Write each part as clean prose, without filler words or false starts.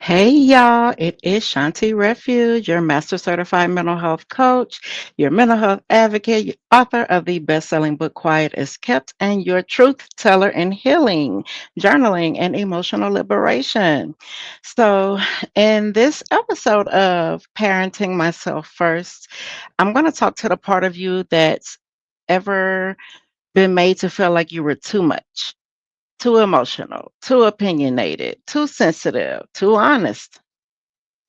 Hey y'all, it is Shawnti Refuge, your master certified mental health coach, your mental health advocate, your author of the best-selling book Quiet is Kept, and your truth teller in healing, journaling, and emotional liberation. So, in this episode of Parenting Myself First, I'm going to talk to the part of you that's ever been made to feel like you were too much. Too emotional, too opinionated, too sensitive, too honest,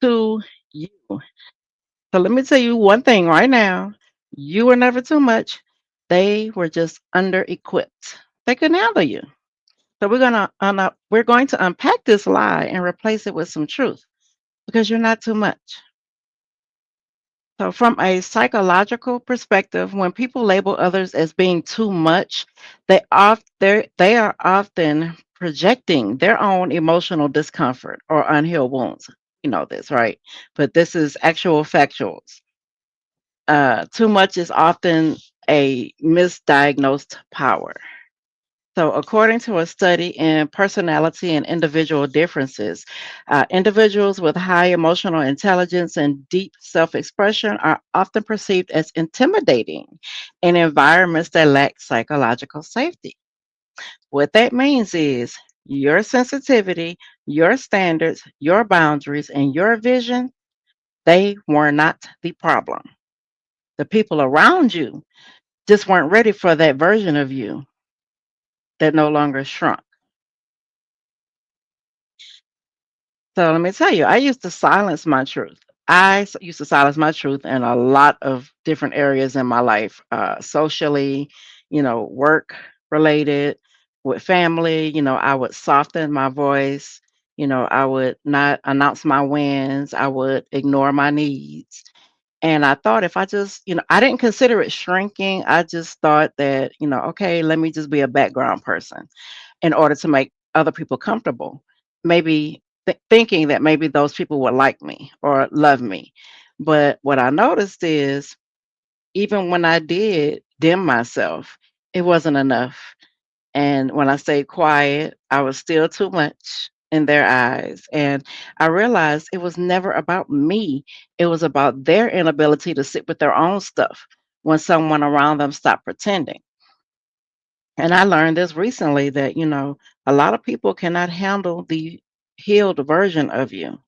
too you. So let me tell you one thing right now. You were never too much. They were just under equipped. They couldn't handle you. So we're going to unpack this lie and replace it with some truth because you're not too much. So from a psychological perspective, when people label others as being too much, they are often projecting their own emotional discomfort or unhealed wounds. You know this, right? But this is actual factuals. Too much is often a misdiagnosed power. So, according to a study in personality and individual differences, individuals with high emotional intelligence and deep self expression are often perceived as intimidating in environments that lack psychological safety. What that means is your sensitivity, your standards, your boundaries, and your vision, they were not the problem. The people around you just weren't ready for that version of you that no longer shrunk. So let me tell you, I used to silence my truth. Used to silence my truth in a lot of different areas in my life, socially, work related, with family. I would soften my voice. I would not announce my wins. I would ignore my needs. And I thought if I just, I didn't consider it shrinking. I just thought that, okay, let me just be a background person in order to make other people comfortable. Maybe thinking that maybe those people would like me or love me. But what I noticed is even when I did dim myself, it wasn't enough. And when I stayed quiet, I was still too much in their eyes. And I realized it was never about me, it was about their inability to sit with their own stuff when someone around them stopped pretending. And I learned this recently that, a lot of people cannot handle the healed version of you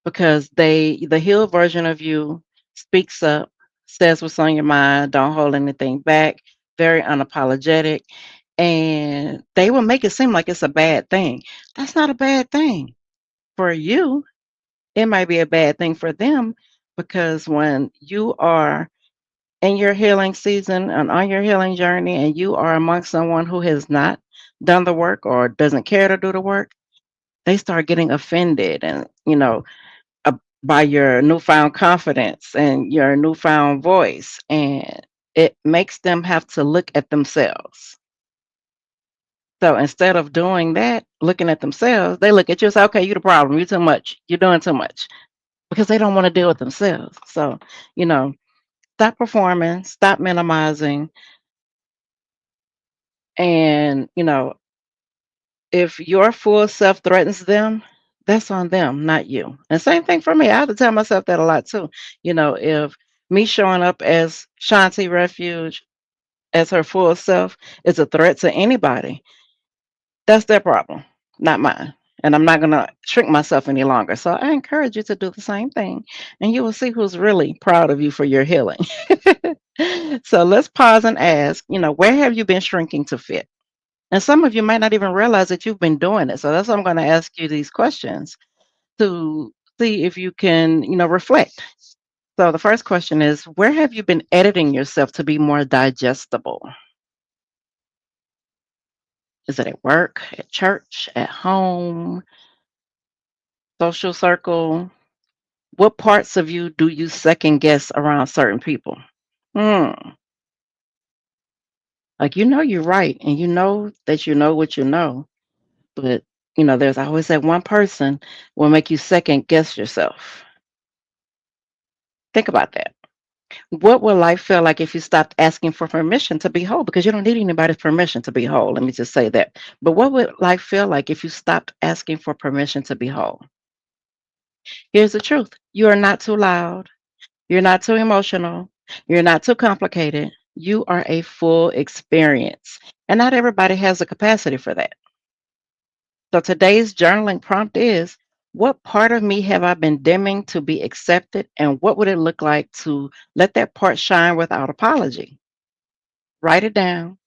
because the healed version of you speaks up, says what's on your mind, don't hold anything back, very unapologetic, and they will make it seem like it's a bad thing. That's not a bad thing for you. It might be a bad thing for them because when you are in your healing season and on your healing journey and you are among someone who has not done the work or doesn't care to do the work, they start getting offended and, uh, by your newfound confidence and your newfound voice. And it makes them have to look at themselves. So instead of doing that, looking at themselves, they look at you and say, okay, you're the problem. You're too much. You're doing too much because they don't want to deal with themselves. So, you know, stop performing, stop minimizing, and, if your full self threatens them, that's on them, not you. And same thing for me. I have to tell myself that a lot too. If me showing up as Shanti Refuge, as her full self, is a threat to anybody, that's their problem, not mine. And I'm not going to shrink myself any longer. So I encourage you to do the same thing, and you will see who's really proud of you for your healing. So let's pause and ask, where have you been shrinking to fit? And some of you might not even realize that you've been doing it. So that's why I'm going to ask you these questions to see if you can, reflect. So the first question is, where have you been editing yourself to be more digestible? Is it at work, at church, at home, social circle? What parts of you do you second guess around certain people? Hmm. Like you're right, and you know that you know what you know, but there's always that one person will make you second guess yourself. Think about that. What will life feel like if you stopped asking for permission to be whole? Because you don't need anybody's permission to be whole. Let me just say that. But what would life feel like if you stopped asking for permission to be whole? Here's the truth: you are not too loud, you're not too emotional, you're not too complicated. You are a full experience, and not everybody has the capacity for that. So today's journaling prompt is: what part of me have I been dimming to be accepted, and what would it look like to let that part shine without apology? Write it down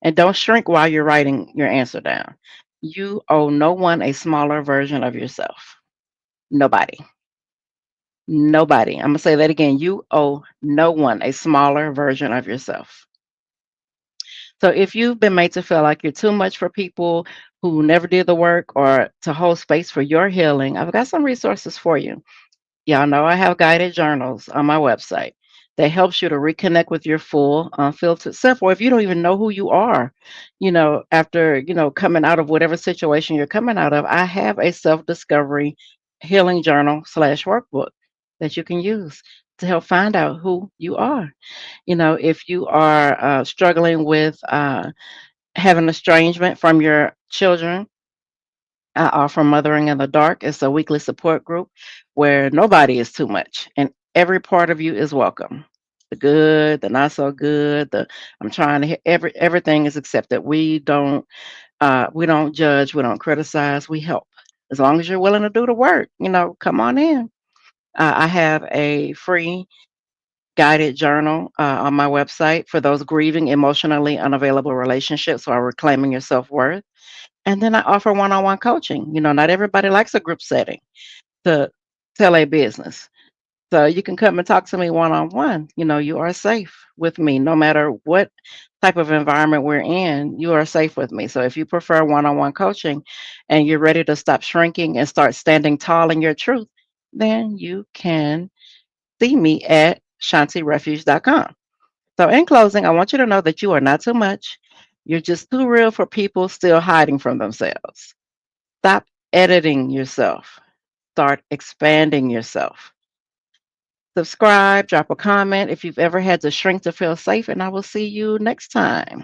and don't shrink while you're writing your answer down. You owe no one a smaller version of yourself. Nobody. Nobody. I'm going to say that again. You owe no one a smaller version of yourself. So if you've been made to feel like you're too much for people who never did the work or to hold space for your healing, I've got some resources for you. Y'all know I have guided journals on my website that helps you to reconnect with your full, unfiltered self. Or if you don't even know who you are, after, coming out of whatever situation you're coming out of, I have a self discovery healing journal slash workbook that you can use to help find out who you are. If you are struggling with having estrangement from your children, I offer Mothering in the Dark. It's a weekly support group where nobody is too much and every part of you is welcome. The good, the not so good, the I'm trying to everything is accepted. We don't judge, we don't criticize, we help. As long as you're willing to do the work, come on in. I have a free guided journal on my website for those grieving emotionally unavailable relationships or reclaiming your self-worth. And then I offer one-on-one coaching. Not everybody likes a group setting to tell a business. So you can come and talk to me one-on-one. You are safe with me no matter what type of environment we're in. You are safe with me. So if you prefer one-on-one coaching and you're ready to stop shrinking and start standing tall in your truth, then you can see me at shantirefuge.com. So in closing, I want you to know that you are not too much. You're just too real for people still hiding from themselves. Stop editing yourself. Start expanding yourself. Subscribe, drop a comment if you've ever had to shrink to feel safe, and I will see you next time.